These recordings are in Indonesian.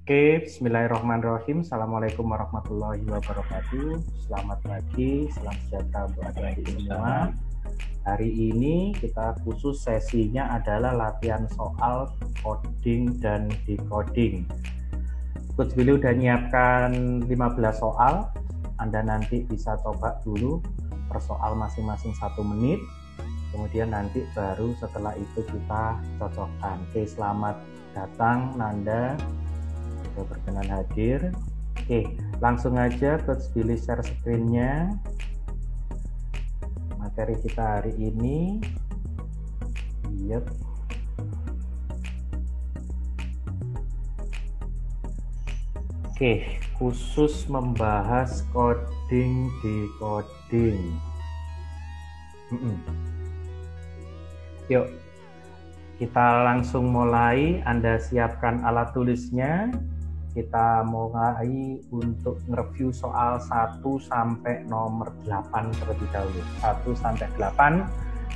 Oke, bismillahirrahmanirrahim. Assalamualaikum warahmatullahi wabarakatuh. Selamat pagi, salam sejahtera untuk adik-adik semua. Hari ini kita khusus sesinya adalah latihan soal coding dan decoding. Coach Billy udah nyiapkan 15 soal. Anda nanti bisa coba dulu per soal masing-masing 1 menit. Kemudian nanti baru setelah itu kita cocokkan. Oke, selamat datang Nanda. Berkenan hadir. Oke, langsung aja Coach Billy share screen-nya. Materi kita hari ini. Yep. Oke, khusus membahas coding decoding. Yuk, kita langsung mulai. Anda siapkan alat tulisnya. Kita mulai untuk nge-review soal 1 sampai nomor 8 terlebih dahulu. 1 sampai 8,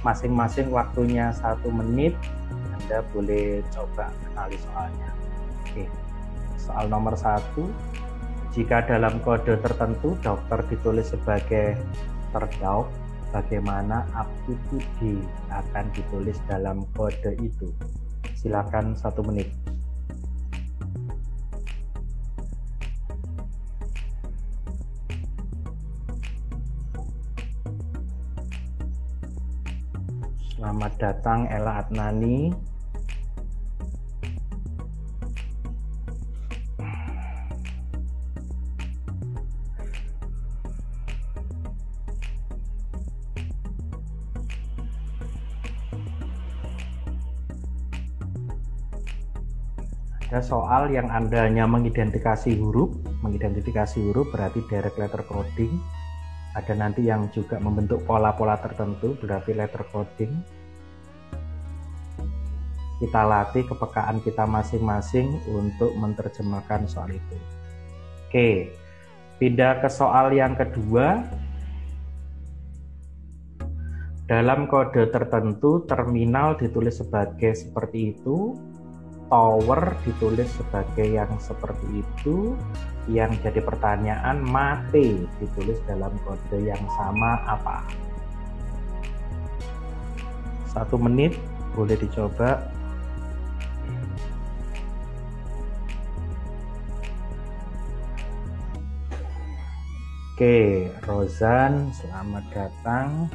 masing-masing waktunya 1 menit. Anda boleh coba kenali soalnya. Oke. Soal nomor 1, jika dalam kode tertentu dokter ditulis sebagai terdaup, bagaimana aptitude D akan ditulis dalam kode itu? Silakan 1 menit. Selamat datang Ella Adnani. Ada soal yang Anda hanya mengidentifikasi huruf berarti direct letter coding. Ada nanti yang juga membentuk pola-pola tertentu, berarti letter coding. Kita latih kepekaan kita masing-masing untuk menerjemahkan soal itu. Oke, pindah ke soal yang kedua. Dalam kode tertentu, terminal ditulis sebagai seperti itu, tower ditulis sebagai yang seperti itu. Yang jadi pertanyaan, mate ditulis dalam kode yang sama apa? 1 menit, boleh dicoba. Oke, Rozan, selamat datang.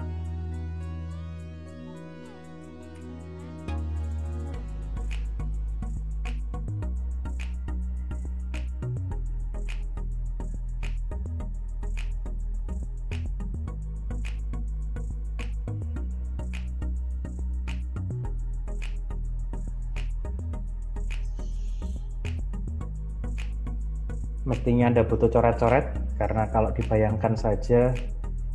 Mestinya Anda butuh coret-coret, karena kalau dibayangkan saja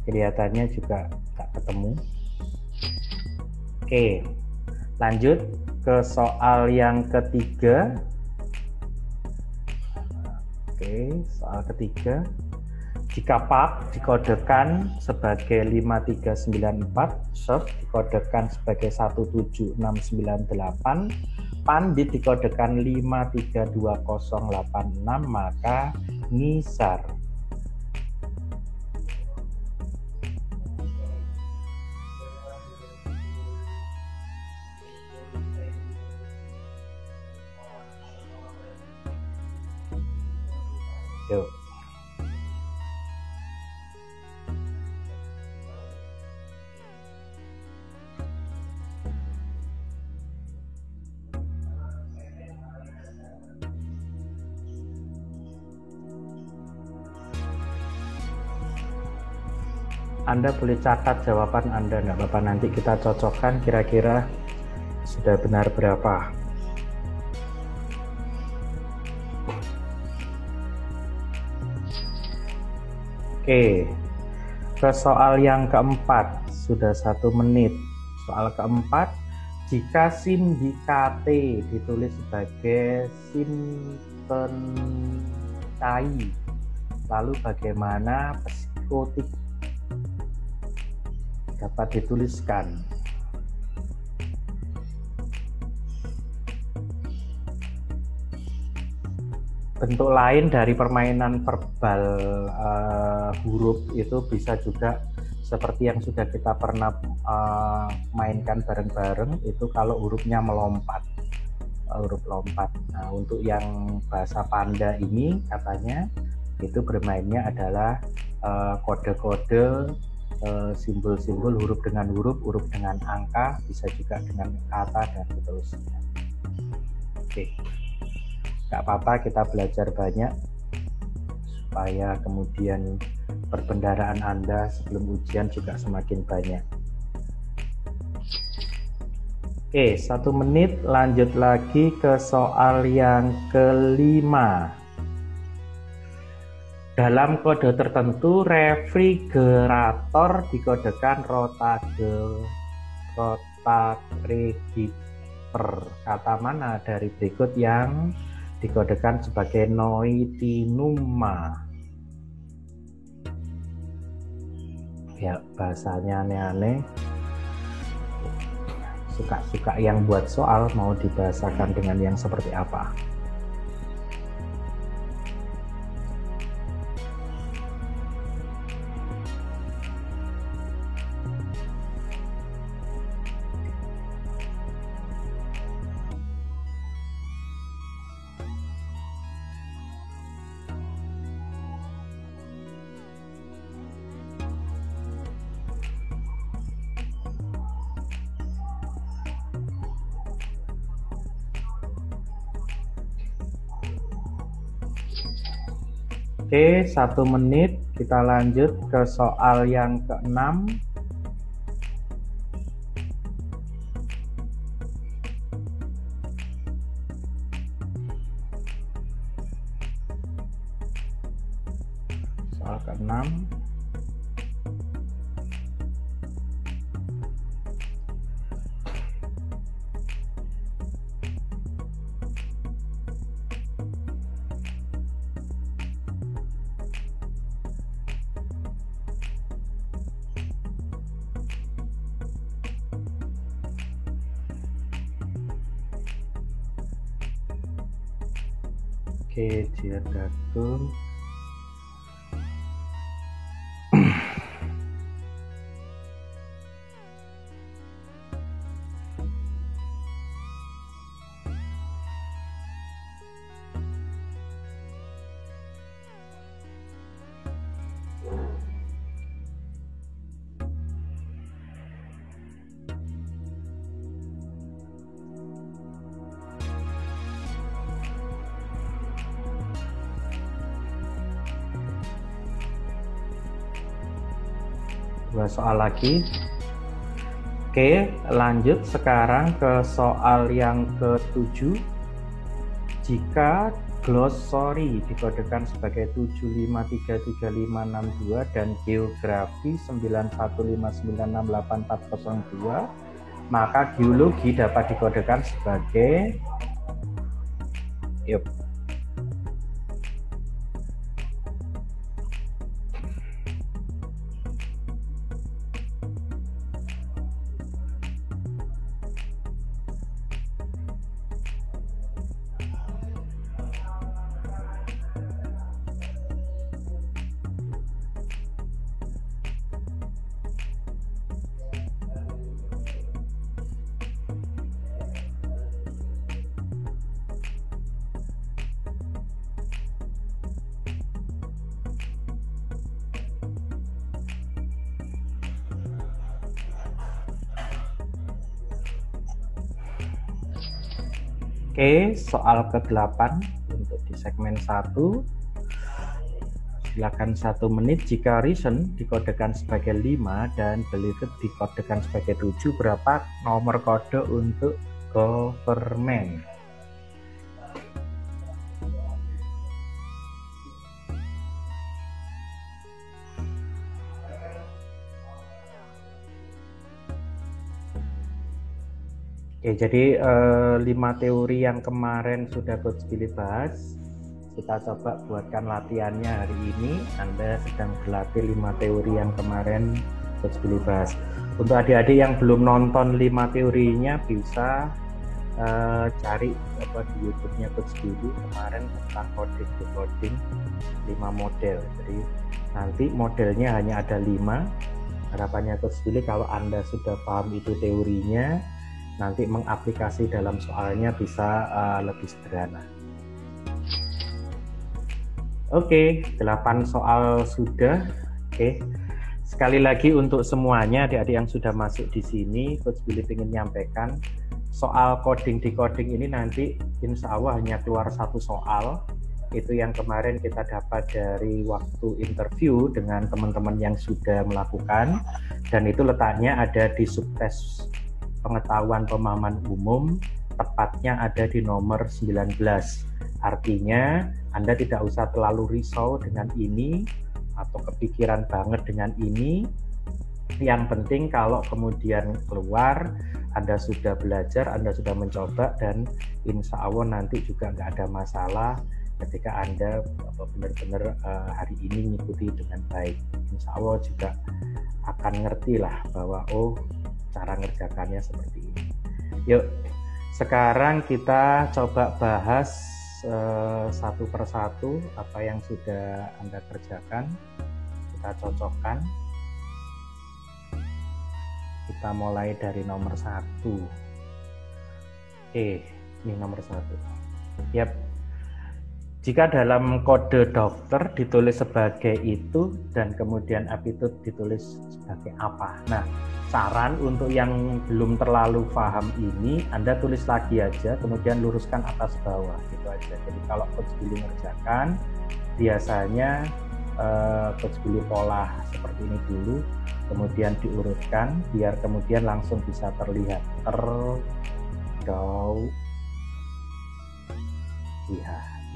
kelihatannya juga nggak ketemu. Oke, lanjut ke soal yang ketiga. Oke, soal ketiga. Jika PAP dikodekan sebagai 5394, SERV dikodekan sebagai 17698, PANDIT dikodekan 532086, maka ngisar. Yuk. Anda boleh catat jawaban Anda, nggak apa-apa, nanti kita cocokkan kira-kira sudah benar berapa. Oke, ke soal yang keempat, sudah 1 menit. Soal keempat, jika sindikate ditulis sebagai sintencai, lalu bagaimana psikotik dapat dituliskan? bentuk lain dari permainan verbal huruf itu bisa juga seperti yang sudah kita pernah mainkan bareng-bareng, itu kalau hurufnya melompat, huruf lompat. Nah, untuk yang bahasa Panda ini katanya itu bermainnya adalah kode-kode, simbol-simbol, huruf dengan huruf, huruf dengan angka, bisa juga dengan kata dan seterusnya. Oke. Gak apa-apa, kita belajar banyak supaya kemudian perbendaharaan Anda sebelum ujian juga semakin banyak. Oke, 1 menit, lanjut lagi ke soal yang kelima. Dalam kode tertentu, refrigerator dikodekan rotaregiper. Kata mana dari berikut yang dikodekan sebagai noitinuma? Ya, bahasanya aneh-aneh. Suka-suka yang buat soal mau dibahasakan dengan yang seperti apa? Oke, 1 menit, kita lanjut ke soal yang ke-6. Soal ke-6. Oke, dia datun. Dua soal lagi. Oke, lanjut sekarang ke soal yang ke-7. Jika glossary dikodekan sebagai 7533562 dan geografi 915968402, maka geologi dapat dikodekan sebagai Oke, soal ke-8 untuk di segmen 1. Silakan 1 menit. Jika reason dikodekan sebagai 5 dan believed dikodekan sebagai 7, berapa nomor kode untuk government? Oke, jadi 5 teori yang kemarin sudah Coach Billy bahas, kita coba buatkan latihannya hari ini. Anda sedang berlatih 5 teori yang kemarin Coach Billy bahas. Untuk adik-adik yang belum nonton 5 teorinya, bisa cari apa di YouTube-nya Coach Billy kemarin tentang coding decoding 5 model. Jadi nanti modelnya hanya ada 5. Harapannya Coach Billy kalau Anda sudah paham itu teorinya, nanti mengaplikasi dalam soalnya bisa lebih sederhana. Oke, 8 soal sudah. Oke. Sekali lagi untuk semuanya adik-adik yang sudah masuk di sini, Coach Billy ingin menyampaikan soal coding decoding ini nanti insya Allah hanya keluar 1 soal. Itu yang kemarin kita dapat dari waktu interview dengan teman-teman yang sudah melakukan, dan itu letaknya ada di subtes pengetahuan pemahaman umum, tepatnya ada di nomor 19. Artinya Anda tidak usah terlalu risau dengan ini atau kepikiran banget dengan ini. Yang penting kalau kemudian keluar, Anda sudah belajar, Anda sudah mencoba, dan insya Allah nanti juga nggak ada masalah ketika Anda benar-benar hari ini mengikuti dengan baik. Insya Allah juga akan ngerti lah bahwa cara ngerjakannya seperti ini. Yuk, sekarang kita coba bahas satu persatu apa yang sudah Anda kerjakan. Kita cocokkan. Kita mulai dari nomor 1. Ini nomor 1. Yap. Jika dalam kode dokter ditulis sebagai itu dan kemudian aptitude ditulis sebagai apa. Nah, saran untuk yang belum terlalu paham ini, Anda tulis lagi aja, kemudian luruskan atas bawah, gitu aja. Jadi kalau Coach Billy ngerjakan, biasanya Coach Billy pola seperti ini dulu, kemudian diurutkan, biar kemudian langsung bisa terlihat.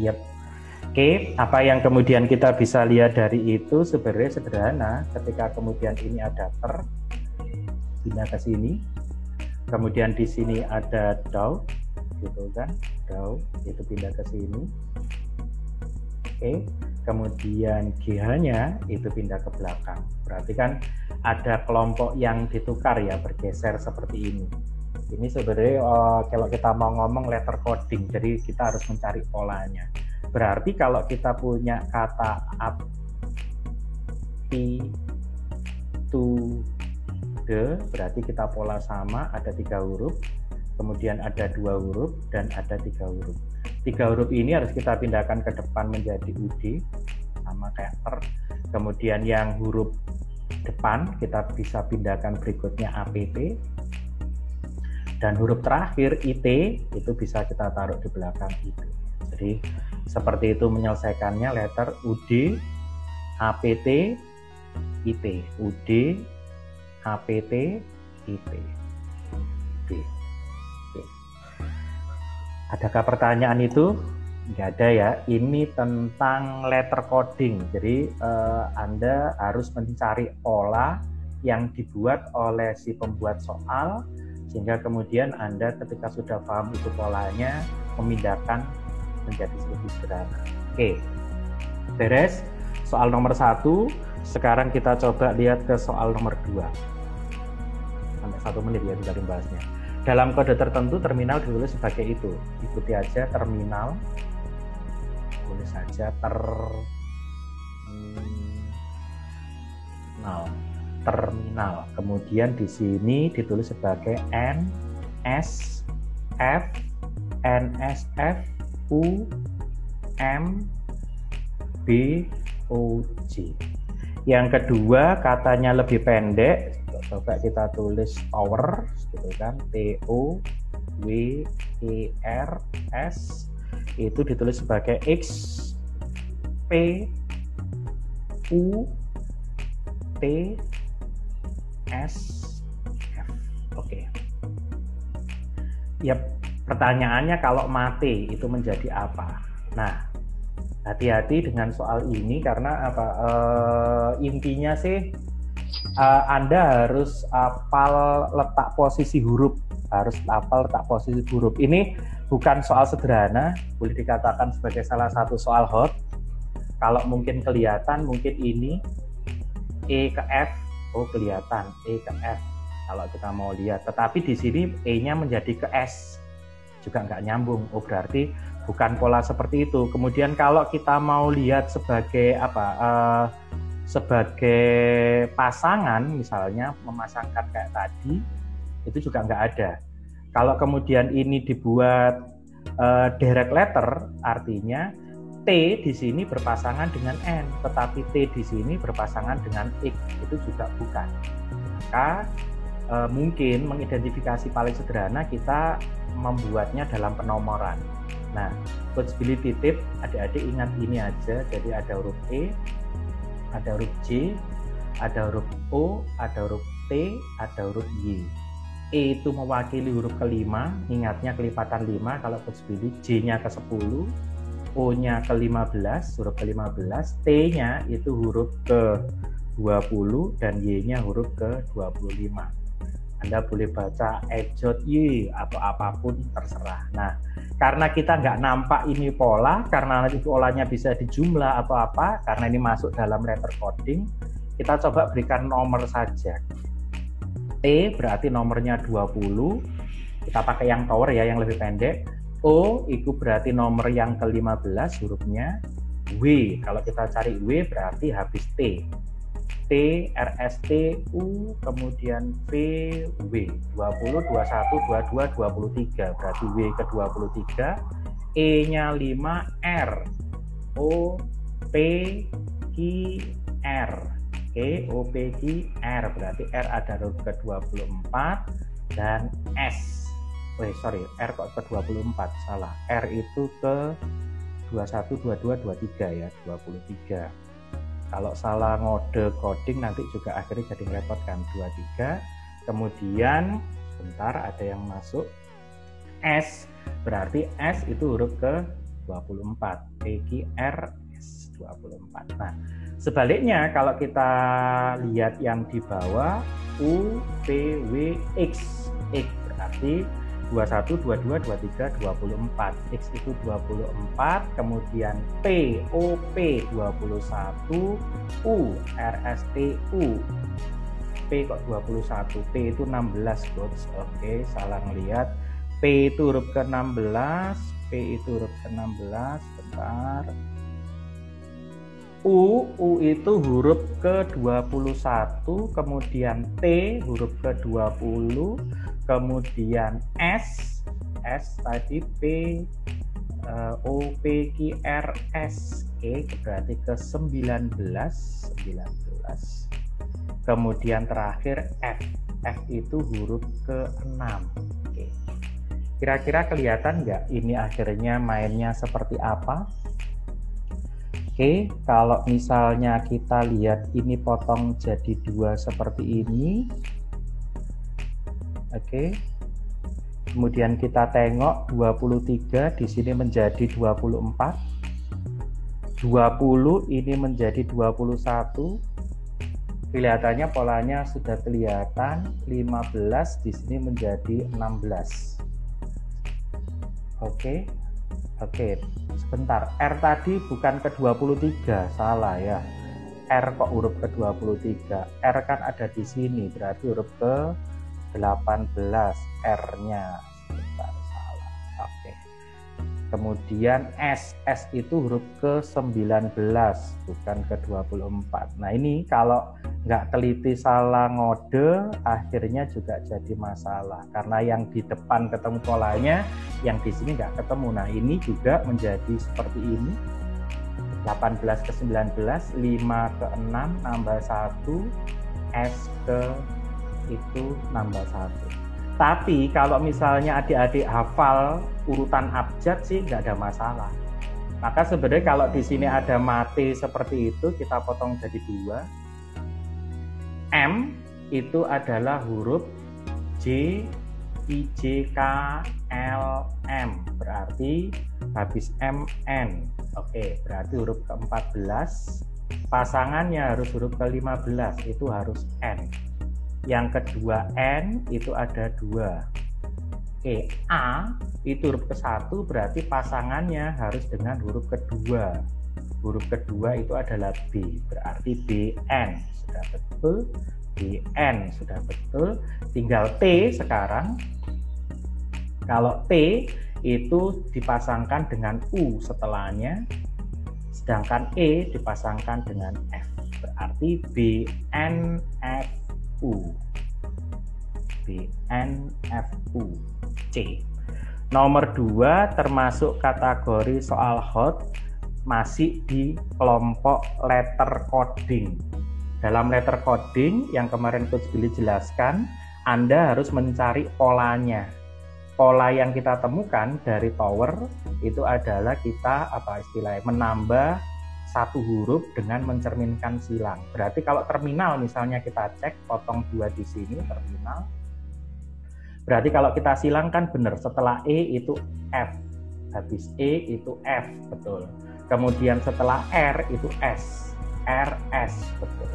Yep. Oke, apa yang kemudian kita bisa lihat dari itu sebenarnya sederhana. Ketika kemudian ini ada pindah ke sini, kemudian di sini ada down, gitu kan, down itu pindah ke sini. Oke, kemudian GH-nya itu pindah ke belakang. Berarti kan ada kelompok yang ditukar ya, bergeser seperti ini. Ini sebenarnya kalau kita mau ngomong letter coding, jadi kita harus mencari polanya. Berarti kalau kita punya kata aptitude, berarti kita pola sama, ada 3 huruf, kemudian ada 2 huruf, dan ada 3 huruf. 3 huruf ini harus kita pindahkan ke depan menjadi UD, sama kayak Kemudian yang huruf depan kita bisa pindahkan berikutnya APT, dan huruf terakhir IT itu bisa kita taruh di belakang IT. Jadi seperti itu menyelesaikannya, letter UD, APT, IT, UD, APT, IT. Oke. Adakah pertanyaan itu? Nggak ada ya. Ini tentang letter coding. Jadi Anda harus mencari pola yang dibuat oleh si pembuat soal, sehingga kemudian Anda ketika sudah paham itu polanya, memindahkan menjadi lebih sederhana. Oke, beres soal nomor 1. Sekarang kita coba lihat ke soal nomor 2. Sampai 1 menit ya tinggal membahasnya. Dalam kode tertentu terminal ditulis sebagai itu. Ikuti aja terminal. Tulis saja terminal. Kemudian di sini ditulis sebagai NSF, NSF, UMBOJ. Yang kedua katanya lebih pendek, coba kita tulis tower, gitu kan, TOWERS, itu ditulis sebagai XPUTSF. Oke. Yap. Pertanyaannya kalau mate itu menjadi apa? Nah, hati-hati dengan soal ini karena intinya sih Anda harus hafal letak posisi huruf, Ini bukan soal sederhana, boleh dikatakan sebagai salah satu soal hot. Kalau mungkin kelihatan, mungkin ini E ke F, kelihatan E ke F kalau kita mau lihat. Tetapi di sini E-nya menjadi ke S. juga nggak nyambung. Oh, berarti bukan pola seperti itu. Kemudian kalau kita mau lihat sebagai sebagai pasangan, misalnya memasangkan kayak tadi, itu juga nggak ada. Kalau kemudian ini dibuat direct letter, artinya T di sini berpasangan dengan N, tetapi T di sini berpasangan dengan X, itu juga bukan. Maka mungkin mengidentifikasi paling sederhana kita membuatnya dalam penomoran. Nah, possibility tip, adik-adik ingat ini aja, jadi ada huruf E, ada huruf J, ada huruf O, ada huruf T, ada huruf Y. E itu mewakili huruf kelima, ingatnya kelipatan 5 kalau possibility, J-nya ke 10, O-nya ke 15, huruf ke 15, T-nya itu huruf ke 20, dan Y-nya huruf ke 25. Anda boleh baca ejot Y atau apapun terserah. Nah, karena kita nggak nampak ini pola, karena nanti polanya bisa dijumlah atau apa, karena ini masuk dalam letter coding, kita coba berikan nomor saja. T berarti nomornya 20, kita pakai yang tower ya, yang lebih pendek. O itu berarti nomor yang ke-15 hurufnya. W, kalau kita cari W berarti habis T. T, R, S, T, U, kemudian V, W. 20, 21, 22, 23. Berarti W ke 23. E-nya 5, R. O, P, Q, R. Oke, O, P, Q, R. Berarti R ada huruf ke 24 dan S. R kok ke 24, salah. R itu ke 21, 22, 23 ya, 23. Kalau salah ngode coding nanti juga akhirnya jadi ngerepotkan. 23. Kemudian sebentar ada yang masuk. S berarti S itu huruf ke 24. P, Q, R, S 24. Nah, sebaliknya kalau kita lihat yang di bawah U, P, W, X. X berarti 21, 22, 23, 24. X itu 24, kemudian P, O, P 21, U, R, S, T, U. P kok 21, P itu 16, coach. Oke, salah ngelihat. P itu huruf ke-16, P itu huruf ke-16, bentar. U itu huruf ke-21, kemudian T huruf ke-20, kemudian S tadi P, O, P, Q, R, S. Oke, berarti ke-19, kemudian terakhir F itu huruf ke-6. Oke, kira-kira kelihatan nggak ini akhirnya mainnya seperti apa? Oke, kalau misalnya kita lihat ini potong jadi 2 seperti ini. Oke. Kemudian kita tengok 23 di sini menjadi 24. 20 ini menjadi 21. Kelihatannya polanya sudah kelihatan. 15 di sini menjadi 16. Oke. Sebentar, R tadi bukan ke 23, salah ya. R kok huruf ke 23? R kan ada di sini, berarti huruf ke 18, R-nya. Sebentar, salah. Oke. Kemudian S itu huruf ke 19, bukan ke 24. Nah, ini kalau nggak teliti salah ngode, akhirnya juga jadi masalah. Karena yang di depan ketemu polanya, yang di sini nggak ketemu. Nah, ini juga menjadi seperti ini. 18 ke 19, 5 ke 6, nambah 1, S ke itu nambah 1. Tapi kalau misalnya adik-adik hafal urutan abjad sih nggak ada masalah. Maka sebenarnya kalau di sini ada mate seperti itu, kita potong jadi 2. M itu adalah huruf J, I, J, K, L, M. Berarti habis M, N. Oke, berarti huruf ke-14. Pasangannya harus huruf ke-15, itu harus N. Yang kedua N itu ada 2. Oke, A itu huruf ke-1, berarti pasangannya harus dengan huruf kedua. Huruf kedua itu adalah B, berarti BN. Sudah betul, BN sudah betul. Tinggal T sekarang. Kalau T itu dipasangkan dengan U setelahnya, sedangkan E dipasangkan dengan F. Berarti BNFU. BNFU C. Nomor 2 termasuk kategori soal hot, masih di kelompok letter coding. Dalam letter coding yang kemarin Coach Billy jelaskan, Anda harus mencari polanya. Pola yang kita temukan dari tower itu adalah kita menambah satu huruf dengan mencerminkan silang. Berarti kalau terminal misalnya kita cek potong 2 di sini terminal. Berarti kalau kita silangkan benar, setelah E itu F, habis E itu F, betul. Kemudian setelah R itu S, RS, betul.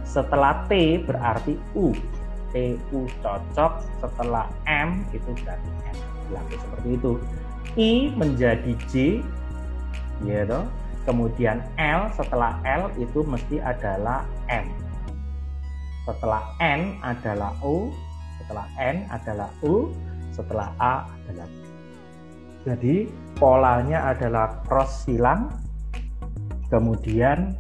Setelah T berarti U, TU cocok. Setelah M itu berarti M, berarti seperti itu. I menjadi J, ya toh. Kemudian L, setelah L itu mesti adalah M. Setelah N adalah O, setelah N adalah U, setelah A adalah B. Jadi polanya adalah cross silang, kemudian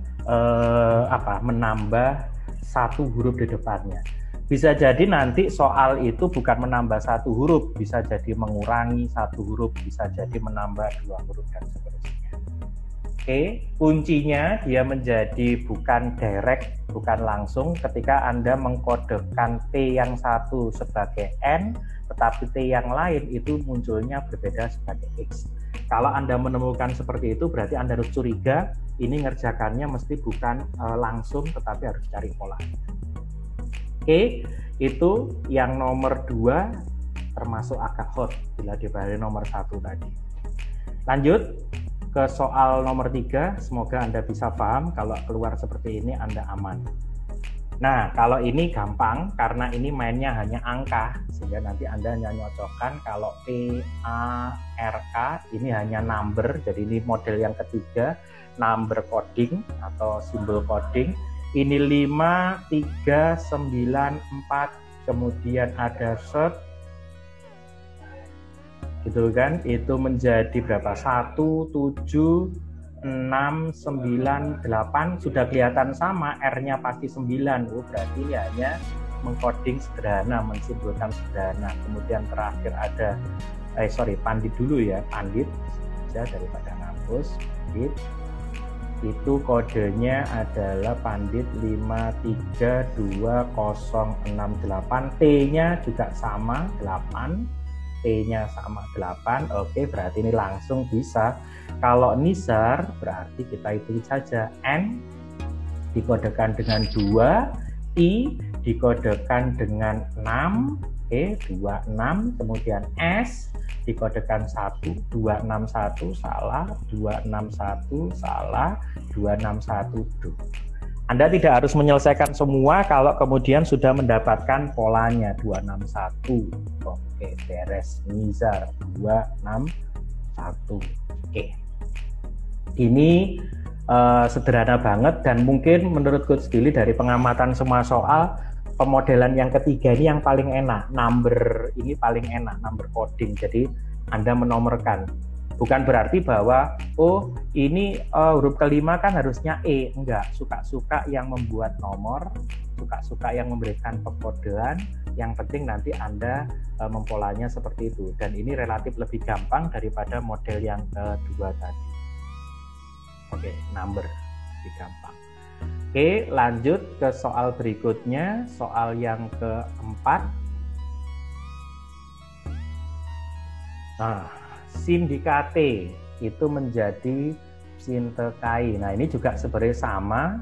menambah satu huruf di depannya. Bisa jadi nanti soal itu bukan menambah satu huruf, bisa jadi mengurangi satu huruf, bisa jadi menambah 2 huruf dan seterusnya. Oke, kuncinya dia menjadi bukan direct, bukan langsung ketika Anda mengkodekan T yang satu sebagai N, tetapi T yang lain itu munculnya berbeda sebagai X. Kalau Anda menemukan seperti itu, berarti Anda harus curiga, ini ngerjakannya mesti bukan langsung, tetapi harus cari polanya. Oke, itu yang nomor 2 termasuk agak hot bila dibanding nomor 1 tadi. Lanjut ke soal nomor 3, semoga Anda bisa paham. Kalau keluar seperti ini Anda aman. Nah, kalau ini gampang karena ini mainnya hanya angka, sehingga nanti Anda hanya nyocokkan. Kalau P, A, R, K ini hanya number, jadi ini model yang ketiga, number coding atau simbol coding. Ini 5, 3, 9, 4, kemudian ada set, gitu kan, itu menjadi berapa? 1, 7, 6, 9, 8, sudah kelihatan sama, R-nya pasti 9, berarti ini hanya mengcoding sederhana, mensimbolkan sederhana. Kemudian terakhir ada, pandit dulu ya, pandit saja daripada ngapus, pandit. Itu kodenya adalah pandit 532068, T-nya juga sama 8, T-nya sama 8. Oke, berarti ini langsung bisa. Kalau Nizar berarti kita hitung saja, N dikodekan dengan 2, I dikodekan dengan 6, 26, kemudian S dikodekan 1, 261 salah, 261 salah, 261 do. Anda tidak harus menyelesaikan semua kalau kemudian sudah mendapatkan polanya 261. Oke, beres. Nizar 261. Oke. Ini sederhana banget dan mungkin menurut Coach Billy dari pengamatan semua soal, pemodelan yang ketiga ini yang paling enak. Number ini paling enak, number coding. Jadi Anda menomorkan. Bukan berarti bahwa ini huruf kelima kan harusnya E. Enggak, suka-suka yang membuat nomor, suka-suka yang memberikan pekodean. Yang penting nanti Anda mempolanya seperti itu. Dan ini relatif lebih gampang daripada model yang kedua tadi. Oke, number lebih gampang. Oke, lanjut ke soal berikutnya, soal yang keempat. Nah, sindikate itu menjadi sintekai. Nah, ini juga sebenarnya sama.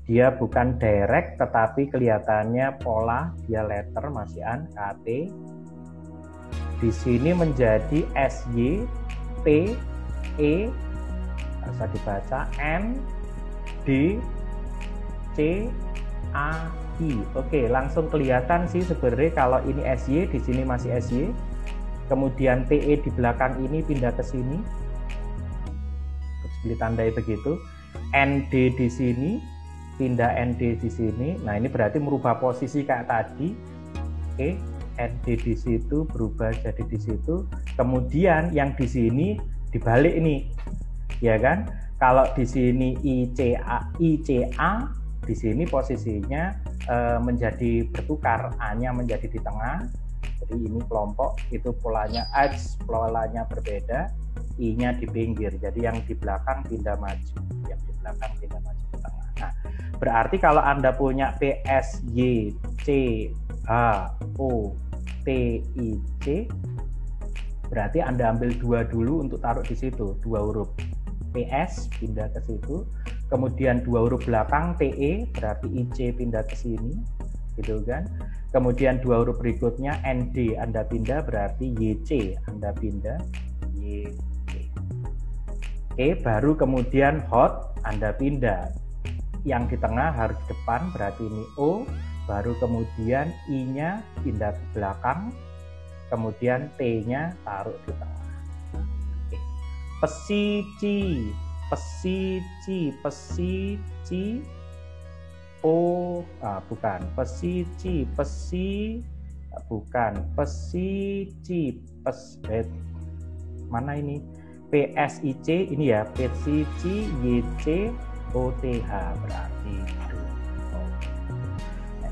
Dia bukan direct, tetapi kelihatannya pola dia letter masih KT. Di sini menjadi SY, P, E, bisa dibaca N, D, C, A, I. Oke, langsung kelihatan sih sebenarnya kalau ini SY, di sini masih SY. Kemudian TE di belakang ini pindah ke sini. Ditandai begitu. ND di sini, pindah ND di sini. Nah, ini berarti merubah posisi kayak tadi. Oke. ND di situ berubah jadi di situ, kemudian yang di sini dibalik nih, ya kan? Kalau di sini ICA, di sini posisinya menjadi bertukar, A-nya menjadi di tengah. Jadi ini kelompok itu polanya berbeda, I-nya di pinggir. Jadi yang di belakang pindah maju, yang di belakang pindah maju ke tengah. Nah, berarti kalau Anda punya P, S, Y, C, H, O, T, I, C, berarti Anda ambil 2 dulu untuk taruh di situ, 2 huruf. PS pindah ke situ, kemudian 2 huruf belakang TE berarti IC pindah ke sini, gitu kan? Kemudian 2 huruf berikutnya ND Anda pindah berarti YC Anda pindah YC. Oke, baru kemudian hot Anda pindah. Yang di tengah harus di depan berarti ini O, baru kemudian I-nya pindah ke belakang, kemudian T-nya taruh di tengah. Pesici, bukan pesici, mana ini? PSIC ini ya, pesici YC OTH berarti itu.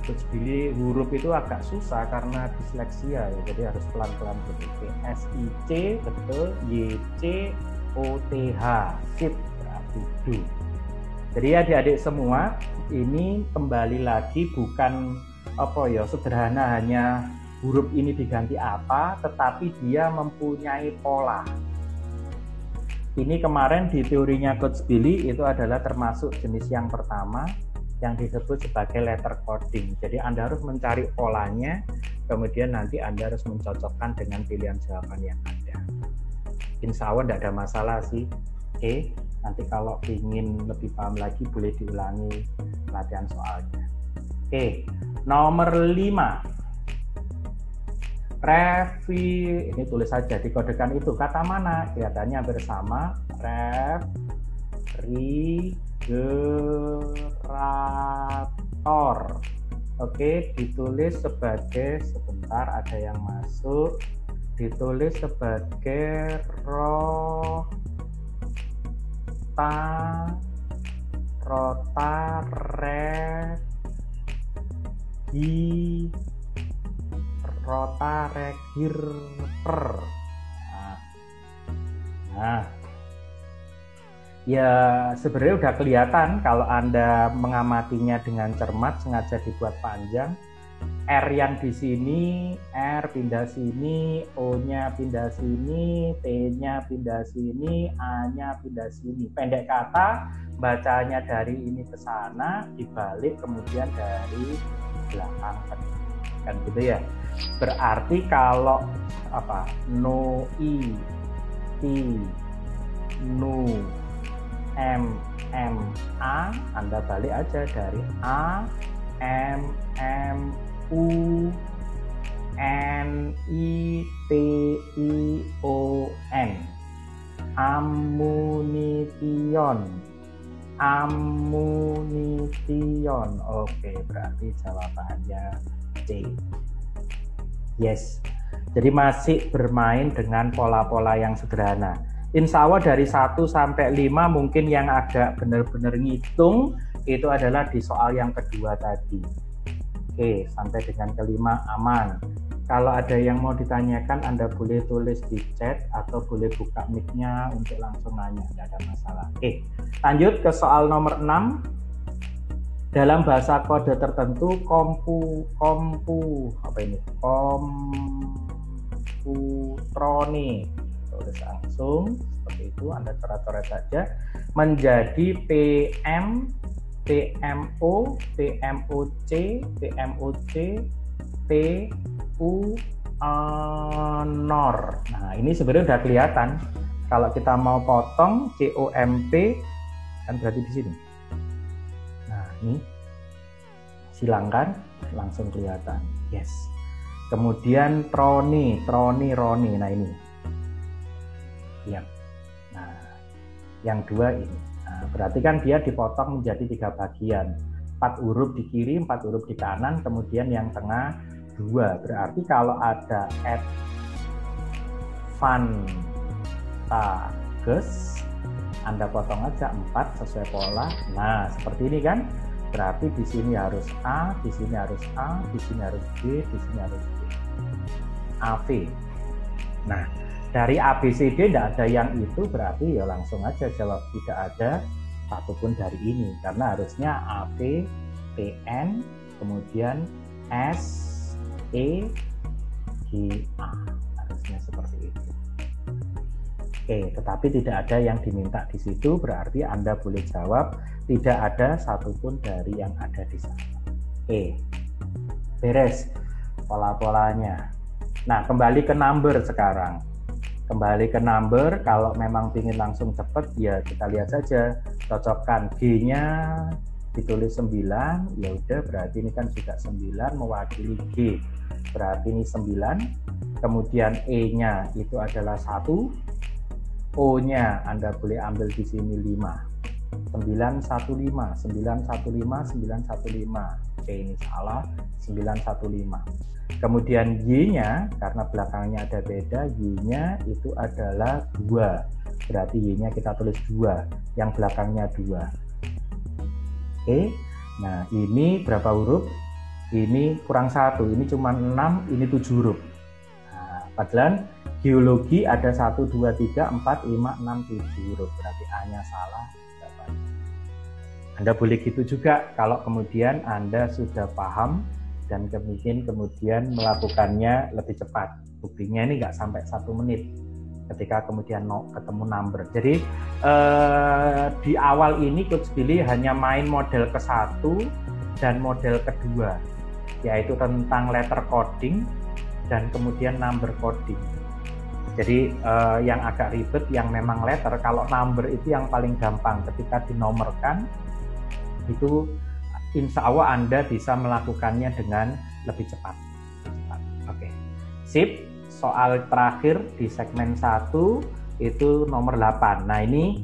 Coach Billy huruf itu agak susah karena disleksia ya, jadi harus pelan-pelan gitu. PSIC betul, YC OTH, sip berarti do. Jadi adik-adik semua, ini kembali lagi bukan sederhana hanya huruf ini diganti apa, tetapi dia mempunyai pola. Ini kemarin di teorinya Coach Billy itu adalah termasuk jenis yang pertama yang disebut sebagai letter coding. Jadi Anda harus mencari polanya, kemudian nanti Anda harus mencocokkan dengan pilihan jawaban yang ada. Insya Allah tidak ada masalah sih. Oke, nanti kalau ingin lebih paham lagi boleh diulangi latihan soalnya. Oke, nomor 5. Ini tulis saja, dikodekan itu kata mana? Kelihatannya bersama. Refrigerator. Oke, ditulis sebagai, sebentar ada yang masuk, ditulis sebagai rotaregirper. Nah, ya sebenarnya udah kelihatan kalau Anda mengamatinya dengan cermat, sengaja dibuat panjang. R yang di sini, R pindah sini, O-nya pindah sini, T-nya pindah sini, A-nya pindah sini. Pendek kata, bacanya dari ini ke sana, dibalik kemudian dari belakang kan gitu ya. Berarti kalau no I, T, nu, M, A, Anda balik aja dari A, M, U, N, I, T, I, O, N. Ammunition. Oke, berarti jawabannya C. Yes. Jadi masih bermain dengan pola-pola yang sederhana. Insya Allah dari 1 sampai 5 mungkin yang agak benar-benar ngitung itu adalah di soal yang kedua tadi. Oke, sampai dengan kelima aman. Kalau ada yang mau ditanyakan, Anda boleh tulis di chat atau boleh buka mic-nya untuk langsung nanya, tidak ada masalah. Oke, lanjut ke soal nomor 6. Dalam bahasa kode tertentu, komputroni, tulis langsung seperti itu, Anda coret-coret saja, menjadi PM, PMO, PMOC, PMOC, PU, NOR. Nah, ini sebenarnya udah kelihatan. Kalau kita mau potong COMP kan berarti di sini. Nah, ini silangkan langsung kelihatan. Yes. Kemudian Roni. Nah, ini. Ya. Nah, yang 2 ini. Nah, berarti kan dia dipotong menjadi 3 bagian. 4 huruf di kiri, 4 huruf di kanan, kemudian yang tengah 2. Berarti kalau ada advantages, Anda potong aja 4 sesuai pola. Nah, seperti ini kan? Berarti di sini harus A, di sini harus A, di sini harus B, di sini harus B. AV. Nah, dari ABCD tidak ada yang itu, berarti ya langsung aja jawab tidak ada satupun dari ini, karena harusnya AB, PN, kemudian S, E, G, A, harusnya seperti itu. Oke, tetapi tidak ada yang diminta di situ, berarti Anda boleh jawab tidak ada satupun dari yang ada di sana. Oke, beres pola-polanya. Nah, kembali ke number sekarang. Kembali ke number, kalau memang ingin langsung cepat, ya kita lihat saja, cocokkan G-nya ditulis 9, ya udah berarti ini kan juga 9 mewakili G. Berarti ini 9, kemudian E-nya itu adalah 1, O-nya Anda boleh ambil di sini 5. 915, 915, 915. Oke, ini salah, 915. Kemudian Y-nya, karena belakangnya ada beda, Y-nya itu adalah 2. Berarti Y-nya kita tulis 2, yang belakangnya 2. Oke, nah ini berapa huruf? Ini kurang 1, ini cuma 6, ini 7 huruf. Nah, padahal geologi ada 1, 2, 3, 4, 5, 6, 7 huruf. Berarti A-nya salah. Anda boleh gitu juga kalau kemudian Anda sudah paham dan kemudian melakukannya lebih cepat. Buktinya ini nggak sampai 1 menit ketika kemudian ketemu number. Jadi di awal ini Coach Billy hanya main model ke-1 dan model kedua, yaitu tentang letter coding dan kemudian number coding. Jadi yang agak ribet yang memang letter, kalau number itu yang paling gampang ketika dinomorkan itu insya Allah Anda bisa melakukannya dengan lebih cepat. Oke, sip. Soal terakhir di segmen 1 itu nomor 8. Nah ini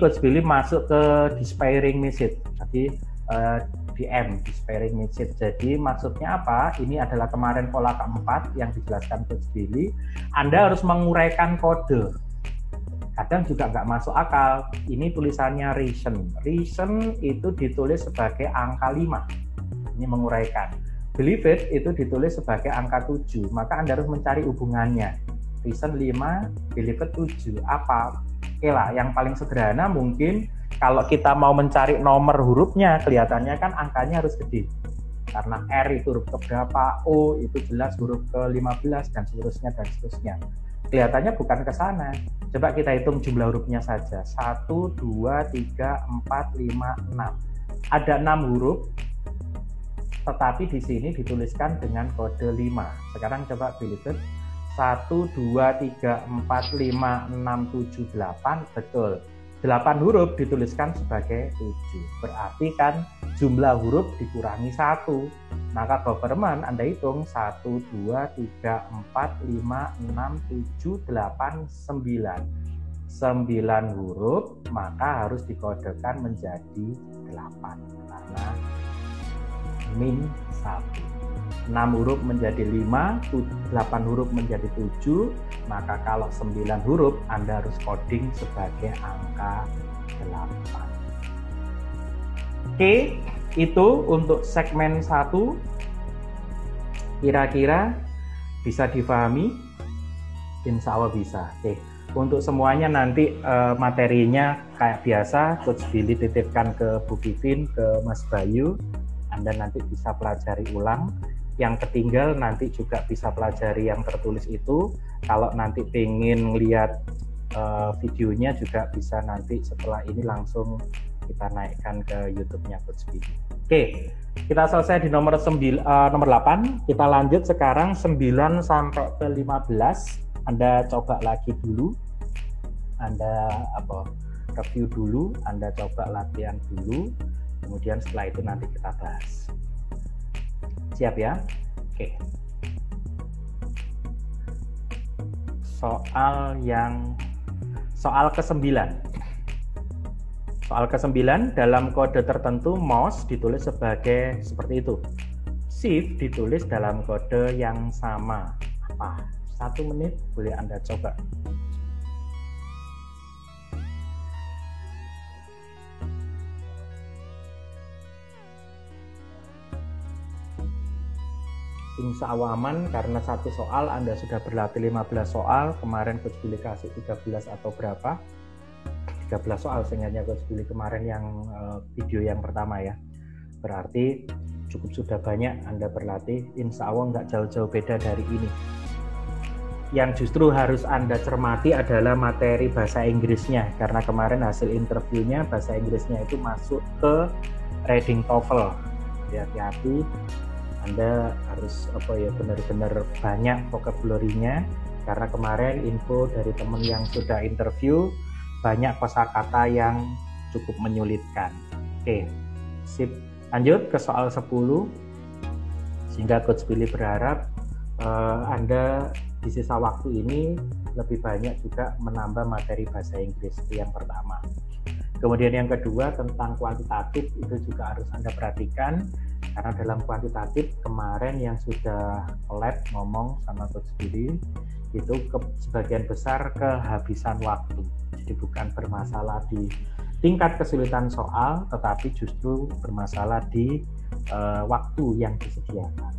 Coach Billy masuk ke despairing message. Jadi DM, despairing message. Jadi maksudnya apa? Ini adalah kemarin pola keempat yang dijelaskan Coach Billy. Anda harus menguraikan kode. Kadang juga nggak masuk akal. Ini tulisannya reason. Reason itu ditulis sebagai angka 5. Ini menguraikan. Believe it itu ditulis sebagai angka 7. Maka Anda harus mencari hubungannya. Reason 5, believe it 7. Apa? Oke lah, yang paling sederhana mungkin kalau kita mau mencari nomor hurufnya, kelihatannya kan angkanya harus gede. Karena R itu huruf keberapa, O itu jelas huruf ke-15, dan seterusnya, dan seterusnya. Kelihatannya bukan ke sana. Coba kita hitung jumlah hurufnya saja. 1, 2, 3, 4, 5, 6. Ada 6 huruf, tetapi di sini dituliskan dengan kode 5. Sekarang coba pilih 1, 2, 3, 4, 5, 6, 7, 8. Betul. 8 huruf dituliskan sebagai 7. Berarti kan jumlah huruf dikurangi 1. Maka government Anda hitung 1, 2, 3, 4, 5, 6, 7, 8, 9. 9 huruf maka harus dikodekan menjadi 8 karena min 1. 6 huruf menjadi 5, 8 huruf menjadi 7, maka kalau 9 huruf Anda harus coding sebagai angka 8. Oke, itu untuk segmen 1. Kira-kira bisa difahami? Insya Allah bisa. Oke, untuk semuanya nanti materinya kayak biasa Coach Billy titipkan ke Bu Kivin, ke Mas Bayu. Anda nanti bisa pelajari ulang. Yang ketinggal nanti juga bisa pelajari yang tertulis itu. Kalau nanti pengen lihat videonya juga bisa nanti setelah ini langsung kita naikkan ke YouTube-nya Coach Billy. Oke, kita selesai di nomor 8. Kita lanjut sekarang 9 sampai ke 15. Anda coba lagi dulu. Anda review dulu, Anda coba latihan dulu. Kemudian setelah itu nanti kita bahas. Siap ya? Oke. Soal ke-9. Soal ke-9 dalam kode tertentu mouse ditulis sebagai seperti itu. shift ditulis dalam kode yang sama. Apa? 1 menit boleh Anda coba. Insya Allah aman karena satu soal Anda sudah berlatih 15 soal. Kemarin Coach Billy kasih 13 atau berapa? 13 soal seingatnya Coach Billy kemarin yang video yang pertama ya. Berarti cukup sudah banyak Anda berlatih. Insya Allah nggak jauh-jauh beda dari ini. Yang justru harus Anda cermati adalah materi bahasa Inggrisnya. Karena kemarin hasil interviewnya bahasa Inggrisnya itu masuk ke reading TOEFL. Hati-hati. Anda harus benar-benar banyak vocabulary-nya karena kemarin info dari teman yang sudah interview banyak kosakata yang cukup menyulitkan. Oke, sip. Lanjut ke soal 10. Sehingga Coach Billy berharap Anda di sisa waktu ini lebih banyak juga menambah materi bahasa Inggris. Itu yang pertama. Kemudian yang kedua tentang kuantitatif itu juga harus Anda perhatikan. Karena dalam kuantitatif kemarin yang sudah lab ngomong sama Coach Billy itu sebagian besar kehabisan waktu. Jadi bukan bermasalah di tingkat kesulitan soal, tetapi justru bermasalah di waktu yang disediakan.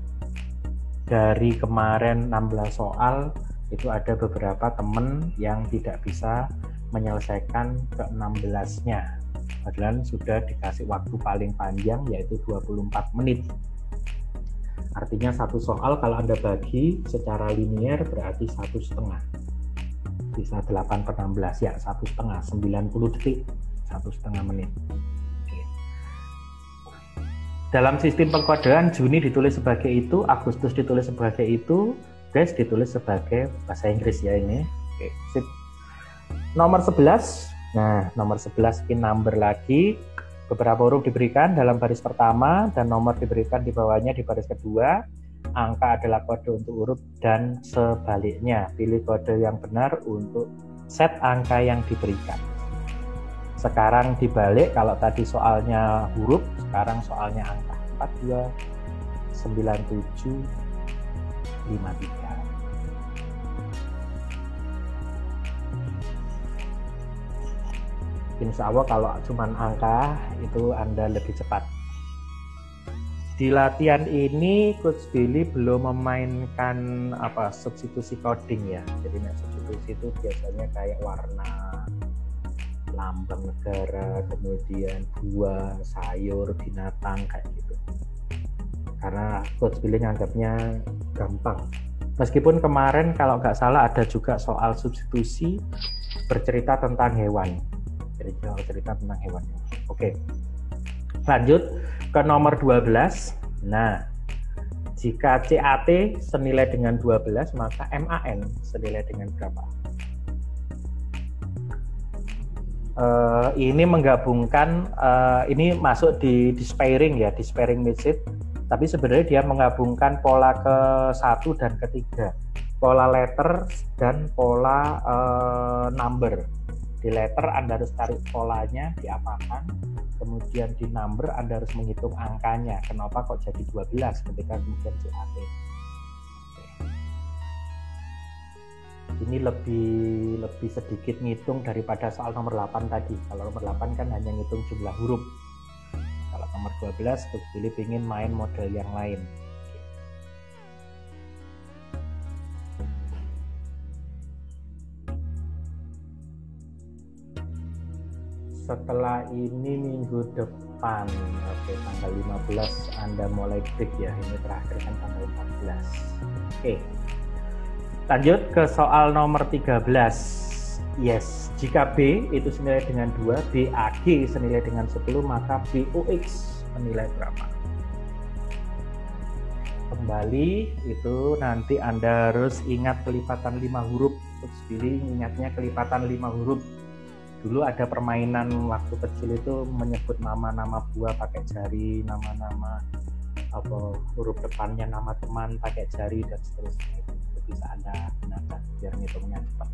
Dari kemarin 16 soal itu ada beberapa teman yang tidak bisa menyelesaikan ke-16-nya. Padahal sudah dikasih waktu paling panjang yaitu 24 menit. Artinya satu soal kalau Anda bagi secara linear berarti 1,5. Bisa 8/16 ya, 1,5, 90 detik, 1,5 menit. Oke. Dalam sistem pengkodean Juni ditulis sebagai itu, Agustus ditulis sebagai itu, Des ditulis sebagai bahasa Inggris ya ini. Oke, sip. Nomor 11. Nah, nomor 11 ini number lagi. Beberapa huruf diberikan dalam baris pertama dan nomor diberikan di bawahnya di baris kedua. Angka adalah kode untuk huruf dan sebaliknya. Pilih kode yang benar untuk set angka yang diberikan. Sekarang dibalik, kalau tadi soalnya huruf, sekarang soalnya angka. 42 97 53. Insya Allah kalau cuma angka itu Anda lebih cepat. Di latihan ini Coach Billy belum memainkan substitusi coding ya. Jadi substitusi itu biasanya kayak warna, lambang negara, kemudian buah, sayur, binatang kayak gitu. Karena Coach Billy nganggapnya gampang. Meskipun kemarin kalau nggak salah ada juga soal substitusi bercerita tentang hewan. Jadi cerita tentang hewan. Oke. Lanjut ke nomor 12. Nah, jika CAT senilai dengan 12, maka MAN senilai dengan berapa? Ini menggabungkan, ini masuk di despairing ya, despairing method. Tapi sebenarnya dia menggabungkan pola ke-1 dan ke-3. Pola letter dan pola number. Di letter Anda harus tarik polanya, diapakan, kemudian di number Anda harus menghitung angkanya. Kenapa kok jadi 12 ketika kemudian CAT? Ini lebih sedikit ngitung daripada soal nomor 8 tadi. Kalau nomor 8 kan hanya ngitung jumlah huruf. Kalau nomor 12, Coach Billy ingin main model yang lain. Setelah ini minggu depan, oke, tanggal 15 Anda mulai break ya, ini terakhir kan tanggal 14. Oke, lanjut ke soal nomor 13. Yes, jika B itu senilai dengan 2, BAG senilai dengan 10, maka BOX senilai berapa? Kembali, itu nanti Anda harus ingat kelipatan 5 huruf. Coach Billy ingatnya kelipatan 5 huruf. Dulu ada permainan waktu kecil itu menyebut nama-nama buah pakai jari, nama-nama huruf depannya nama teman pakai jari dan seterusnya. Itu bisa Anda gunakan biar ngitungnya cepat.